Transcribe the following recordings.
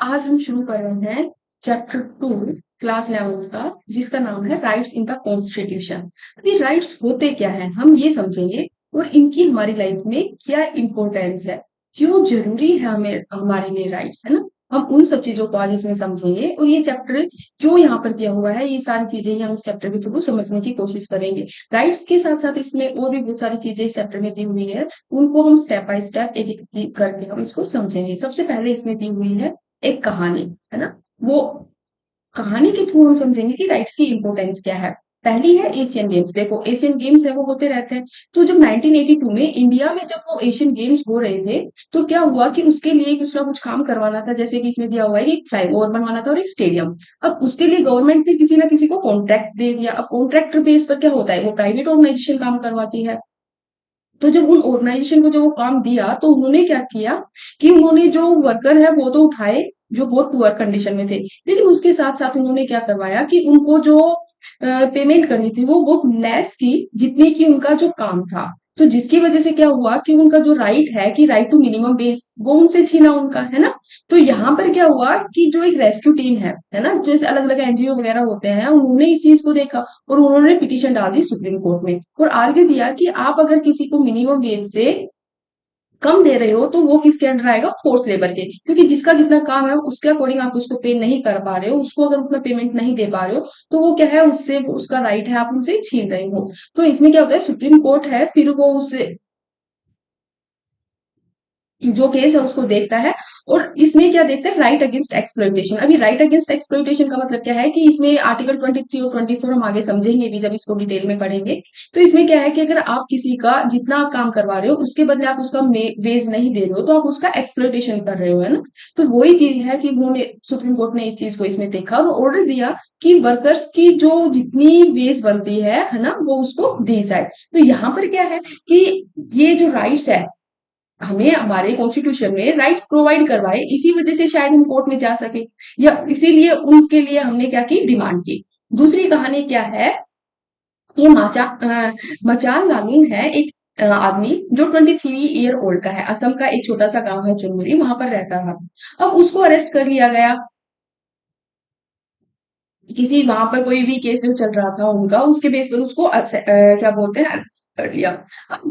आज हम शुरू कर रहे हैं चैप्टर 2 क्लास 11 का, जिसका नाम है राइट्स इन द कॉन्स्टिट्यूशन। ये राइट्स होते क्या हैं हम ये समझेंगे, और इनकी हमारी लाइफ में क्या इम्पोर्टेंस है, क्यों जरूरी है हमें हमारे लिए राइट्स, है ना। हम उन सब चीजों को आज इसमें समझेंगे, और ये चैप्टर क्यों यहाँ पर दिया हुआ है, ये सारी चीजें ही हम इस चैप्टर के थ्रू समझने की कोशिश करेंगे। राइट्स के साथ साथ इसमें और भी बहुत सारी चीजें इस चैप्टर में दी हुई है, उनको हम स्टेप बाय स्टेप एक एक करके हम इसको समझेंगे। सबसे पहले इसमें दी हुई है एक कहानी, है ना। वो कहानी के थ्रू हम समझेंगे कि राइट्स की इंपॉर्टेंस क्या है। पहली है एशियन गेम्स। देखो, एशियन गेम्स है वो होते रहते हैं। तो जब 1982 में इंडिया में जब वो एशियन गेम्स हो रहे थे, तो क्या हुआ कि उसके लिए कुछ ना कुछ काम करवाना था। जैसे कि इसमें दिया हुआ है कि एक फ्लाईओवर बनवाना था और एक स्टेडियम। अब उसके लिए गवर्नमेंट ने किसी ना किसी को कॉन्ट्रैक्ट दे दिया। अब कॉन्ट्रैक्ट बेस पर क्या होता है, वो प्राइवेट ऑर्गेनाइजेशन काम करवाती है। तो जब उन ऑर्गेनाइजेशन को जो वो काम दिया, तो उन्होंने क्या किया कि उन्होंने जो वर्कर है वो तो उठाए, जो बहुत पुअर कंडीशन में थे, लेकिन उसके साथ साथ उन्होंने क्या करवाया कि उनको जो पेमेंट करनी थी वो बहुत लेस की, जितनी की उनका जो काम था। तो जिसकी वजह से क्या हुआ कि उनका जो राइट है कि राइट टू मिनिमम वेज, वो उनसे छीना उनका, है ना। तो यहाँ पर क्या हुआ कि जो एक रेस्क्यू टीम है ना, जैसे अलग अलग एनजीओ वगैरह होते हैं, उन्होंने इस चीज को देखा और उन्होंने पिटीशन डाल दी सुप्रीम कोर्ट में, और आर्ग्यू किया कि आप अगर किसी को मिनिमम वेज से कम दे रहे हो तो वो किसके अंडर आएगा, फोर्स लेबर के। क्योंकि जिसका जितना काम है उसके अकॉर्डिंग आप उसको पे नहीं कर पा रहे हो, उसको अगर उतना पेमेंट नहीं दे पा रहे हो, तो वो क्या है, उससे उसका राइट है, आप उनसे छीन रहे हो। तो इसमें क्या होता है, सुप्रीम कोर्ट है फिर वो उस जो केस है उसको देखता है। और इसमें क्या देखता है, राइट अगेंस्ट एक्सप्लॉइटेशन। अभी राइट अगेंस्ट एक्सप्लॉइटेशन का मतलब क्या है कि इसमें आर्टिकल 23 और 24 हम आगे समझेंगे भी जब इसको डिटेल में पढ़ेंगे। तो इसमें क्या है कि अगर आप किसी का जितना आप काम करवा रहे हो उसके बदले आप उसका वेज नहीं दे रहे हो, तो आप उसका एक्सप्लॉइटेशन कर रहे हो, है ना। तो वही चीज है कि उन्होंने सुप्रीम कोर्ट ने इस चीज को इसमें देखा और ऑर्डर दिया कि वर्कर्स की जो जितनी वेज बनती है ना, वो उसको दी जाए। तो यहाँ पर क्या है कि ये जो राइट्स है, हमें हमारे कॉन्स्टिट्यूशन में राइट्स प्रोवाइड करवाए, इसी वजह से शायद हम कोर्ट में जा सके, या इसीलिए उनके लिए हमने क्या की, डिमांड की। दूसरी कहानी क्या है, ये मचाल लालून है, एक आदमी जो 23 ईयर ओल्ड का है, असम का एक छोटा सा गांव है चुनमुरी, वहां पर रहता था। अब उसको अरेस्ट कर लिया गया, किसी वहां पर कोई भी केस जो चल रहा था उनका, उसके बेस पर उसको क्या बोलते हैं, अरेस्ट कर लिया।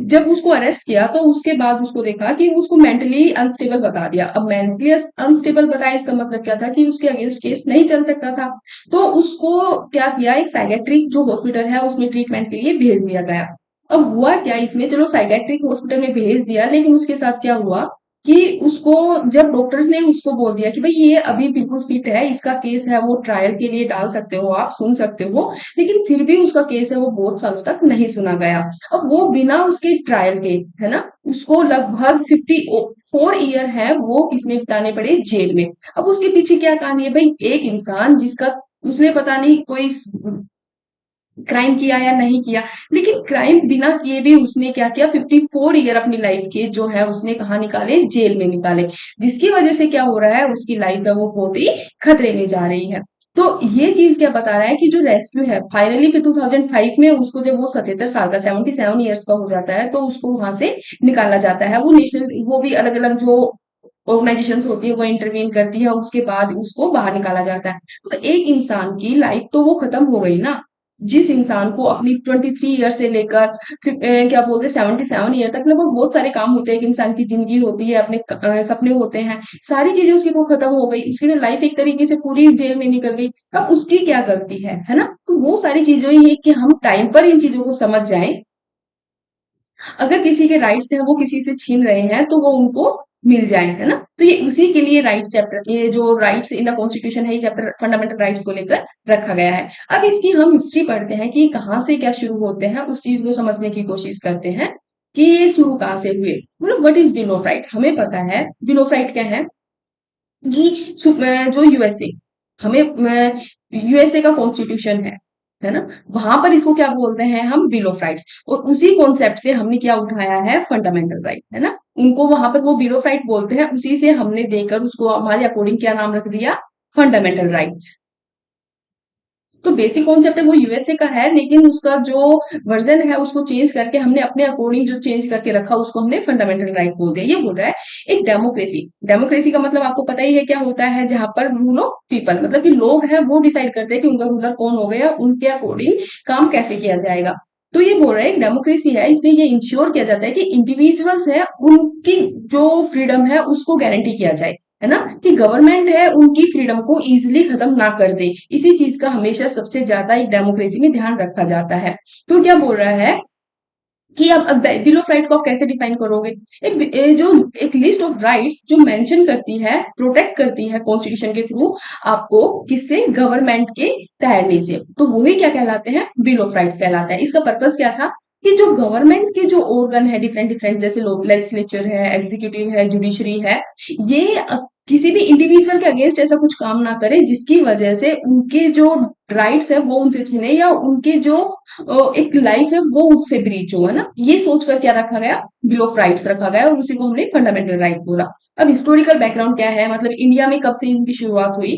जब उसको अरेस्ट किया तो उसके बाद उसको देखा कि उसको मेंटली अनस्टेबल बता दिया। अब मेंटली अनस्टेबल बताया, इसका मतलब क्या था कि उसके अगेंस्ट केस नहीं चल सकता था। तो उसको क्या किया, एक साइकेट्रिक जो हॉस्पिटल है उसमें ट्रीटमेंट के लिए भेज दिया गया। अब हुआ क्या इसमें, चलो साइकेट्रिक हॉस्पिटल में भेज दिया, लेकिन उसके साथ क्या हुआ कि उसको, जब डॉक्टर्स ने उसको बोल दिया कि भाई ये अभी बिल्कुल फिट है, इसका केस है वो ट्रायल के लिए डाल सकते हो, आप सुन सकते हो, लेकिन फिर भी उसका केस है वो बहुत सालों तक नहीं सुना गया। अब वो बिना उसके ट्रायल के, है ना, उसको लगभग 54 ईयर है वो इसमें बिताने पड़े जेल में। अब उसके पीछे क्या कहानी है भाई, एक इंसान जिसका, उसने पता नहीं कोई क्राइम किया या नहीं किया, लेकिन क्राइम बिना किए भी उसने क्या किया, 54 ईयर अपनी लाइफ के जो है उसने कहाँ निकाले, जेल में निकाले। जिसकी वजह से क्या हो रहा है, उसकी लाइफ है वो बहुत ही खतरे में जा रही है। तो ये चीज क्या बता रहा है कि जो रेस्क्यू है, फाइनली फिर 2005 में उसको, जब वो 77 साल का, 77 ईयर्स का हो जाता है, तो उसको वहां से निकाला जाता है। वो नेशनल, वो भी अलग अलग जो ऑर्गेनाइजेशन होती है वो इंटरवीन करती है, उसके बाद उसको बाहर निकाला जाता है। तो एक इंसान की लाइफ तो वो खत्म हो गई ना। जिस इंसान को अपनी 23 ईयर से लेकर क्या बोलते हैं 77 ईयर तक, लगभग बहुत सारे काम होते हैं, एक इंसान की जिंदगी होती है, अपने सपने होते हैं, सारी चीजें उसकी तो खत्म हो गई, उसकी लाइफ एक तरीके से पूरी जेल में निकल गई। अब उसकी क्या गलती है ना। तो वो सारी चीजें ही है कि हम टाइम पर इन चीजों को समझ जाएं। अगर किसी के राइट्स हैं वो किसी से छीन रहे हैं, तो वो उनको मिल जाए, है ना। तो ये उसी के लिए राइट्स चैप्टर, ये जो राइट्स इन द कॉन्स्टिट्यूशन है, ये चैप्टर फंडामेंटल राइट्स को लेकर रखा गया है। अब इसकी हम हिस्ट्री पढ़ते हैं कि कहाँ से क्या शुरू होते हैं, उस चीज को समझने की कोशिश करते हैं कि ये शुरू कहाँ से हुए। मतलब what is bill of right, हमें पता है बिल ऑफ राइट क्या है, कि जो यूएसए, हमें यूएसए का कॉन्स्टिट्यूशन है ना, वहां पर इसको क्या बोलते हैं हम, बिल ऑफ राइट्स। और उसी कॉन्सेप्ट से हमने क्या उठाया है, फंडामेंटल राइट, है ना। उनको वहां पर वो बिल ऑफ राइट बोलते हैं, उसी से हमने देकर उसको हमारे अकॉर्डिंग क्या नाम रख दिया, फंडामेंटल राइट। तो बेसिक कॉन्सेप्ट है वो यूएसए का है, लेकिन उसका जो वर्जन है उसको चेंज करके हमने अपने अकॉर्डिंग जो चेंज करके रखा उसको हमने फंडामेंटल राइट बोल दिया। ये बोल रहा है एक डेमोक्रेसी। डेमोक्रेसी का मतलब आपको पता ही है क्या होता है, जहां पर रूल ऑफ पीपल, मतलब कि लोग हैं वो डिसाइड करते हैं कि उनका रूलर कौन हो गया, उनके अकॉर्डिंग काम कैसे किया जाएगा। तो ये बोल रहा है डेमोक्रेसी है, इसमें ये इंश्योर किया जाता है कि इंडिविजुअल्स है उनकी जो फ्रीडम है उसको गारंटी किया जाए, है ना, कि गवर्नमेंट है उनकी फ्रीडम को इजीली खत्म ना कर दे। इसी चीज का हमेशा सबसे ज्यादा एक डेमोक्रेसी में ध्यान रखा जाता है। तो क्या बोल रहा है कि अब बिल ऑफ राइट को आप कैसे डिफाइन करोगे? जो एक लिस्ट ऑफ राइट्स जो मेंशन करती है, प्रोटेक्ट करती है कॉन्स्टिट्यूशन के थ्रू आपको, किससे? गवर्नमेंट के ठहरने से, तो वही क्या कहलाते हैं? बिल ऑफ राइट्स कहलाता है। इसका पर्पस क्या था कि जो गवर्नमेंट के जो ऑर्गन है डिफरेंट डिफरेंट, जैसे लोग लेजिस्लेचर है, एग्जीक्यूटिव है, जुडिशरी है, ये किसी भी इंडिविजुअल के अगेंस्ट ऐसा कुछ काम ना करे जिसकी वजह से उनके जो राइट्स है वो उनसे छीने, या उनके जो एक लाइफ है वो उससे ब्रीच हो, है ना। ये सोचकर क्या रखा गया? बिल ऑफ राइट्स रखा गया, और उसी को हमने फंडामेंटल राइट बोला। अब हिस्टोरिकल बैकग्राउंड क्या है, मतलब इंडिया में कब से इनकी शुरुआत हुई?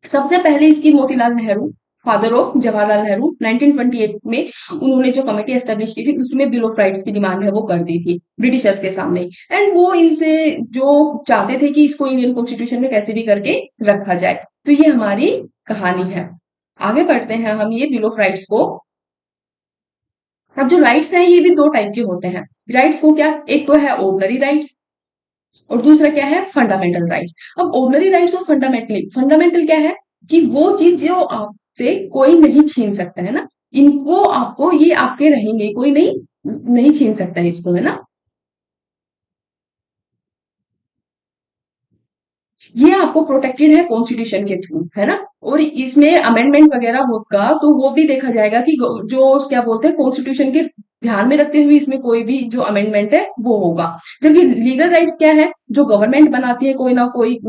सबसे पहले इसकी मोतीलाल नेहरू, फादर ऑफ जवाहरलाल नेहरू, 1928 में उन्होंने जो कमेटी एस्टेब्लिश की थी उसमें बिल ऑफ राइट्स की डिमांड है वो कर दी थी ब्रिटिशर्स के सामने। एंड वो इनसे जो चाहते थे कि इसको इंडियन कॉन्स्टिट्यूशन में कैसे भी करके रखा जाए। तो ये हमारी कहानी है। आगे बढ़ते हैं हम ये बिल ऑफ राइट्स को। अब जो राइट्स हैं ये भी दो टाइप के होते हैं। राइट्स को क्या, एक तो है ऑर्डनरी राइट्स और दूसरा क्या है? Fundamental rights. अब ऑर्डनरी राइट्स और फंडामेंटल क्या है कि वो चीज जो आपसे कोई नहीं छीन सकता, है ना, इनको आपको ये आपके रहेंगे, कोई नहीं नहीं छीन सकता है इसको, है ना। ये आपको प्रोटेक्टेड है कॉन्स्टिट्यूशन के थ्रू, है ना। और इसमें अमेंडमेंट वगैरह होगा तो वो भी देखा जाएगा कि जो क्या बोलते हैं कॉन्स्टिट्यूशन के ध्यान में रखते हुए इसमें कोई भी जो अमेंडमेंट है वो होगा। जबकि लीगल राइट्स क्या है, जो गवर्नमेंट बनाती है कोई ना कोई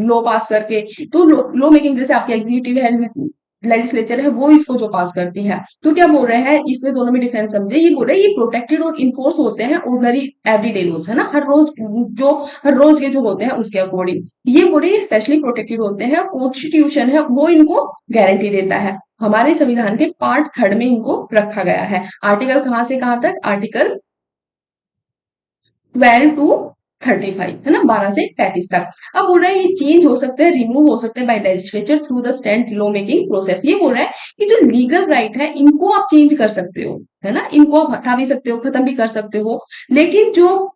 लॉ पास करके, तो लॉ मेकिंग जैसे आपकी एग्जीक्यूटिव है, लेजिस्लेचर है, वो इसको जो पास करती है। तो क्या बोल रहे हैं, इसमें दोनों में डिफरेंस समझे। ये बोल रहे हैं ये प्रोटेक्टेड और इन्फोर्स होते हैं ऑर्डनरी एवरीडे लॉज, है ना, जो हर रोज के जो होते हैं उसके अकॉर्डिंग। ये बोले स्पेशली प्रोटेक्टेड होते हैं, कॉन्स्टिट्यूशन है वो इनको गारंटी देता है। हमारे संविधान के पार्ट थर्ड में इनको रखा गया है। आर्टिकल कहां से कहां तक? आर्टिकल 12 to 35, है ना, 12 से 35 तक। अब बोल रहा है ये चेंज हो सकते हैं, रिमूव हो सकते हैं by legislature through the stand law making process. ये बोल रहा है कि जो लीगल राइट है इनको आप चेंज कर सकते हो, है ना, इनको आप हटा भी सकते हो, खत्म भी कर सकते हो। लेकिन जो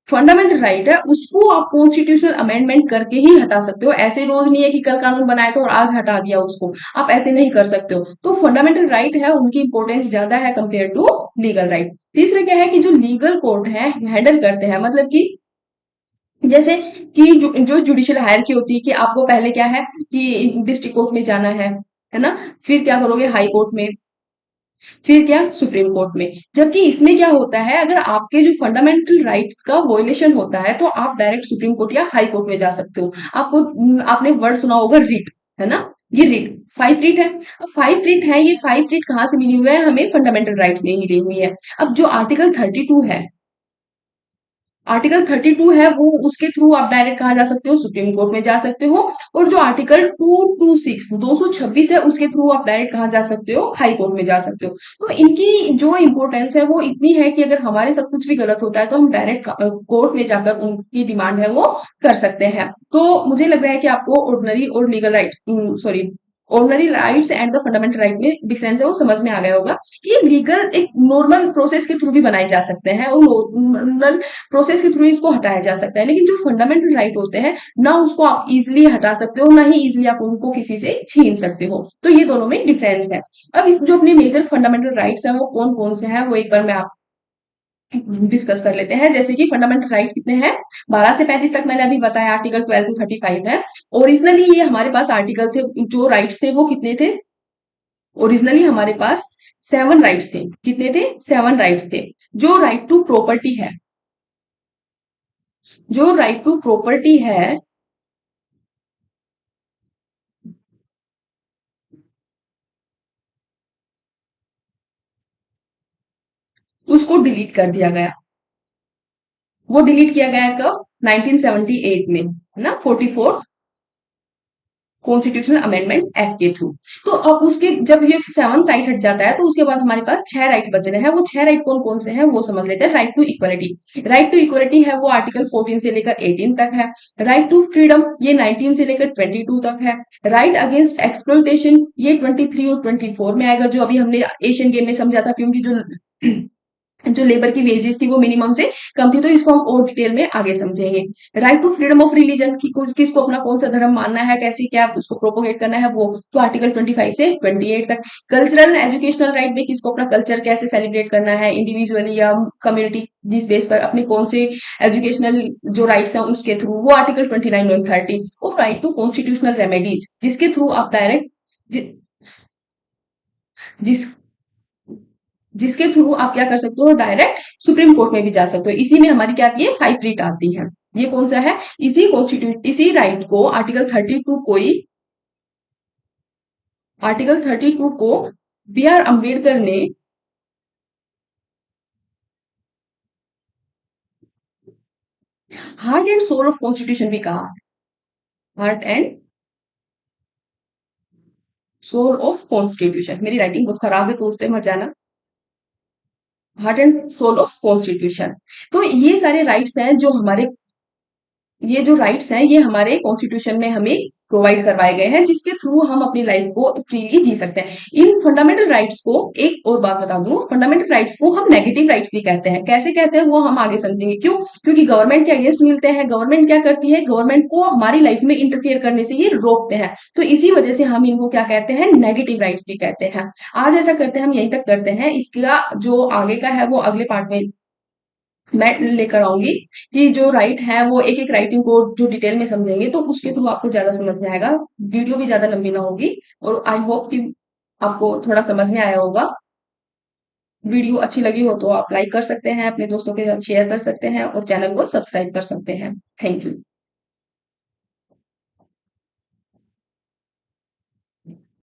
फंडामेंटल राइट है उसको आप कॉन्स्टिट्यूशनल अमेंडमेंट करके ही हटा सकते हो। ऐसे रोज नहीं है कि कल कानून बनाया था और आज हटा दिया उसको, आप ऐसे नहीं कर सकते हो। तो फंडामेंटल राइट है उनकी इंपॉर्टेंस ज्यादा है कंपेयर टू लीगल राइट। तीसरा क्या है कि जो लीगल कोर्ट है हैंडल करते हैं, मतलब कि जैसे कि जो जुडिशियल हायरार्की होती है कि आपको पहले क्या है कि डिस्ट्रिक्ट कोर्ट में जाना है ना, फिर क्या करोगे हाई कोर्ट में, फिर क्या सुप्रीम कोर्ट में। जबकि इसमें क्या होता है, अगर आपके जो फंडामेंटल राइट्स का वॉयलेशन होता है तो आप डायरेक्ट सुप्रीम कोर्ट या हाई कोर्ट में जा सकते हो। आपने वर्ड सुना होगा रिट, है ना, ये रिट 5 रिट है। अब 5 रिट है, ये 5 रिट कहाँ से मिली हुई है? हमें फंडामेंटल राइट्स में ही मिली हुई है। अब जो आर्टिकल 32 है, आर्टिकल 32 है वो उसके थ्रू आप डायरेक्ट कहा जा सकते हो? सुप्रीम कोर्ट में जा सकते हो। और जो आर्टिकल 226 है उसके थ्रू आप डायरेक्ट कहा जा सकते हो? हाई कोर्ट में जा सकते हो। तो इनकी जो इंपॉर्टेंस है वो इतनी है कि अगर हमारे साथ कुछ भी गलत होता है तो हम डायरेक्ट कोर्ट में जाकर उनकी डिमांड है वो कर सकते हैं। तो मुझे लग रहा है कि आपको ऑर्डनरी और legal right, sorry, ordinary rights and the fundamental right में डिफरेंस है वो समझ में आ गया होगा। कि लीगल एक नॉर्मल प्रोसेस के थ्रू भी बनाए जा सकते हैं और नॉर्मल प्रोसेस के थ्रू इसको हटाया जा सकता है, लेकिन जो फंडामेंटल राइट होते हैं ना उसको आप इजिली हटा सकते हो, ना ही इजिली आप उनको किसी से छीन सकते हो। तो ये दोनों में डिफरेंस है। अब इस जो अपने मेजर फंडामेंटल राइट्स हैं वो कौन कौन से हैं वो एक बार मैं आप डिस्कस कर लेते हैं। जैसे कि फंडामेंटल राइट कितने हैं? 12 से 35 तक मैंने अभी बताया, आर्टिकल 12 to 35 है। ओरिजिनली ये हमारे पास आर्टिकल थे, जो राइट्स थे वो कितने थे? ओरिजिनली हमारे पास 7 राइट्स थे। कितने थे? 7 राइट्स थे। जो राइट टू प्रॉपर्टी है, जो राइट टू प्रॉपर्टी है उसको डिलीट कर दिया गया। वो डिलीट किया गया कब? 1978 में, है ना, 44th कॉन्स्टिट्यूशनल अमेंडमेंट एक्ट के थ्रू। तो अब उसके जब ये 7th राइट हट जाता है तो उसके बाद हमारे पास 6 राइट बच रहे हैं। वो 6 राइट कौन कौन से हैं वो समझ लेते हैं। Right to equality, right to equality है वो आर्टिकल 14 से लेकर 18 तक है। राइट टू फ्रीडम ये 19 से लेकर 22 तक है। राइट अगेंस्ट एक्सप्लोइटेशन ये 23 और 24 में आएगा, जो अभी हमने एशियन गेम में समझा था, क्योंकि जो लेबर की वेजेस थी वो मिनिमम से कम थी। तो इसको हम और डिटेल में आगे समझेंगे। Right to freedom of religion की किसको अपना कौन सा धर्म मानना है, कैसे क्या उसको प्रोपोगेट करना है, वो तो आर्टिकल 25 से 28 तक। कल्चरल एंड एजुकेशनल राइट में किसको अपना कल्चर कैसे सेलिब्रेट करना है इंडिविजुअली या कम्युनिटी, जिस बेस पर अपने कौन से एजुकेशनल जो राइट्स हैं उसके थ्रू, वो आर्टिकल 29 और 30। और राइट टू कॉन्स्टिट्यूशनल रेमेडीज जिसके थ्रू आप डायरेक्ट जिस जिसके थ्रू आप क्या कर सकते हो, डायरेक्ट सुप्रीम कोर्ट में भी जा सकते हो। इसी में हमारी क्या आती है, 5 रीट आती है। ये कौन सा है, इसी राइट को आर्टिकल 32 को बी आर अम्बेडकर ने heart and soul of constitution भी कहा। Heart and soul of constitution, मेरी राइटिंग बहुत खराब है तो उस पर मत जाना। Heart and soul of constitution. तो ये सारे राइट्स हैं जो हमारे, ये जो राइट्स हैं ये हमारे कॉन्स्टिट्यूशन में हमें प्रोवाइड करवाए गए हैं, जिसके थ्रू हम अपनी लाइफ को फ्रीली जी सकते हैं। इन फंडामेंटल राइट्स को, एक और बात बता दूं, फंडामेंटल राइट्स को हम नेगेटिव राइट्स भी कहते हैं। कैसे कहते हैं वो हम आगे समझेंगे। क्यों? क्योंकि गवर्नमेंट के अगेंस्ट मिलते हैं। गवर्नमेंट क्या करती है, गवर्नमेंट को हमारी लाइफ में इंटरफेयर करने से ये रोकते हैं। तो इसी वजह से हम इनको क्या कहते हैं, नेगेटिव राइट्स भी कहते हैं। आज ऐसा करते हैं, हम यहीं तक करते हैं। इसका जो आगे का है वो अगले पार्ट में मैं लेकर आऊंगी, कि जो राइट है वो एक एक राइटिंग को जो डिटेल में समझेंगे तो उसके थ्रू आपको ज्यादा समझ में आएगा। वीडियो भी ज्यादा लंबी ना होगी, और आई होप कि आपको थोड़ा समझ में आया होगा। वीडियो अच्छी लगी हो तो आप लाइक कर सकते हैं, अपने दोस्तों के साथ शेयर कर सकते हैं और चैनल को सब्सक्राइब कर सकते हैं। Thank you.